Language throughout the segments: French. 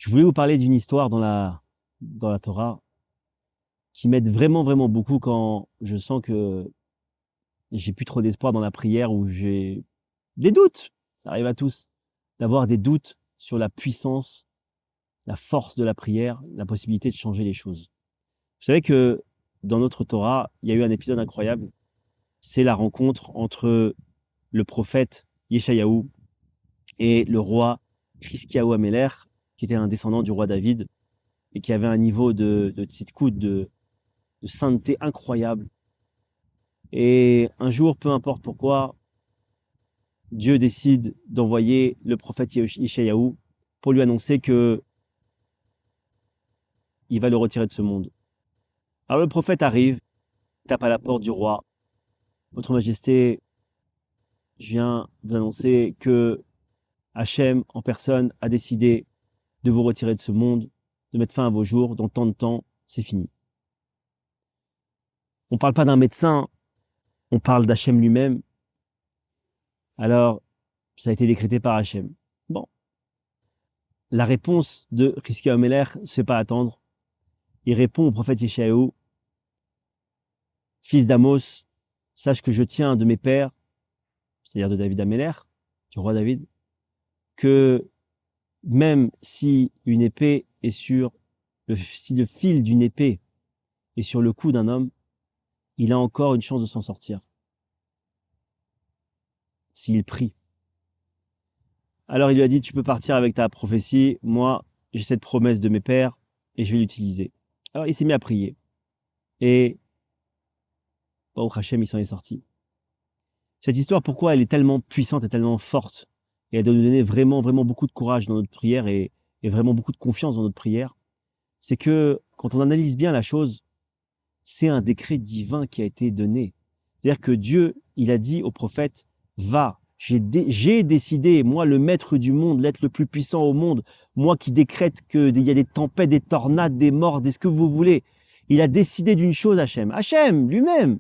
Je voulais vous parler d'une histoire dans la Torah qui m'aide vraiment, vraiment beaucoup quand je sens que j'ai plus trop d'espoir dans la prière ou j'ai des doutes. Ça arrive à tous d'avoir des doutes sur la puissance, la force de la prière, la possibilité de changer les choses. Vous savez que dans notre Torah, il y a eu un épisode incroyable. C'est la rencontre entre le prophète Yeshayahu et le roi Hiskiyahu Améler, qui était un descendant du roi David et qui avait un niveau de tzidkout, de sainteté incroyable. Et un jour, peu importe pourquoi, Dieu décide d'envoyer le prophète Yeshayahu pour lui annoncer que il va le retirer de ce monde. Alors le prophète arrive, tape à la porte du roi. Votre Majesté, je viens vous annoncer que Hachem en personne a décidé de vous retirer de ce monde, de mettre fin à vos jours. Dans tant de temps, c'est fini. On ne parle pas d'un médecin, on parle d'Hachem lui-même. Alors, ça a été décrété par Hachem. Bon. La réponse de Hiskiyahu Améler ne se fait pas attendre. Il répond au prophète Yeshayahu: Fils d'Amos, sache que je tiens de mes pères, c'est-à-dire de David Améler, du roi David, que même si une épée est si le fil d'une épée est sur le cou d'un homme, il a encore une chance de s'en sortir. S'il prie. Alors il lui a dit: tu peux partir avec ta prophétie, moi j'ai cette promesse de mes pères et je vais l'utiliser. Alors il s'est mis à prier. Et Baruch Hashem, il s'en est sorti. Cette histoire, pourquoi elle est tellement puissante et tellement forte, et elle doit nous donner vraiment, vraiment beaucoup de courage dans notre prière et vraiment beaucoup de confiance dans notre prière, c'est que quand on analyse bien la chose, c'est un décret divin qui a été donné. C'est-à-dire que Dieu, il a dit au prophète: va, j'ai décidé, moi le maître du monde, l'être le plus puissant au monde, moi qui décrète qu'il y a des tempêtes, des tornades, des morts, des ce que vous voulez. Il a décidé d'une chose, Hachem. Hachem lui-même,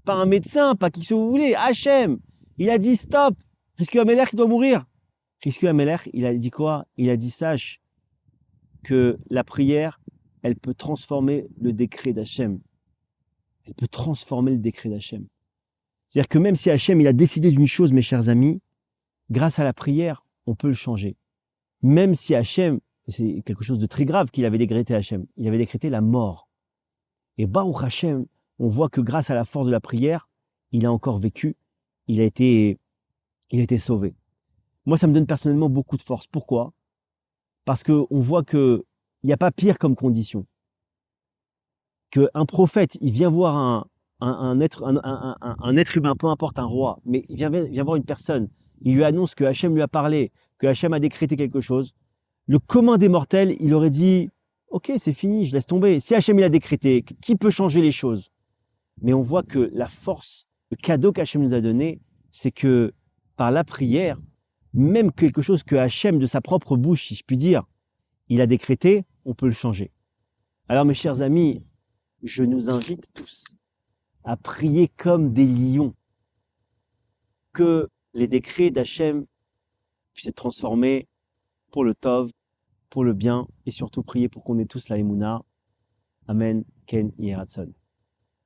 pas un médecin, pas qui que vous voulez, Hachem. Il a dit stop, Hiskiyahu Améler qui doit mourir. Hiskiyahu Améler, il a dit quoi? Il a dit: sache que la prière, elle peut transformer le décret d'Hachem. Elle peut transformer le décret d'Hachem. C'est-à-dire que même si Hachem il a décidé d'une chose, mes chers amis, grâce à la prière, on peut le changer. Même si Hachem, et c'est quelque chose de très grave qu'il avait décrété Hachem, il avait décrété la mort. Et Baruch Hachem, on voit que grâce à la force de la prière, il a encore vécu, il a été sauvé. Moi, ça me donne personnellement beaucoup de force. Pourquoi? Parce qu'on voit qu'il n'y a pas pire comme condition. Qu'un prophète, il vient voir un être humain, peu importe, un roi, mais il vient voir une personne, il lui annonce que Hachem lui a parlé, que Hachem a décrété quelque chose. Le commun des mortels, il aurait dit: ok, c'est fini, je laisse tomber. Si Hachem il a décrété, qui peut changer les choses? Mais on voit que la force, le cadeau qu'Hachem nous a donné, c'est que par la prière, même quelque chose que Hachem, de sa propre bouche, si je puis dire, il a décrété, on peut le changer. Alors mes chers amis, je nous invite tous à prier comme des lions, que les décrets d'Hachem puissent être transformés pour le Tov, pour le bien, et surtout prier pour qu'on ait tous la Emouna. Amen, Ken Yeratzon.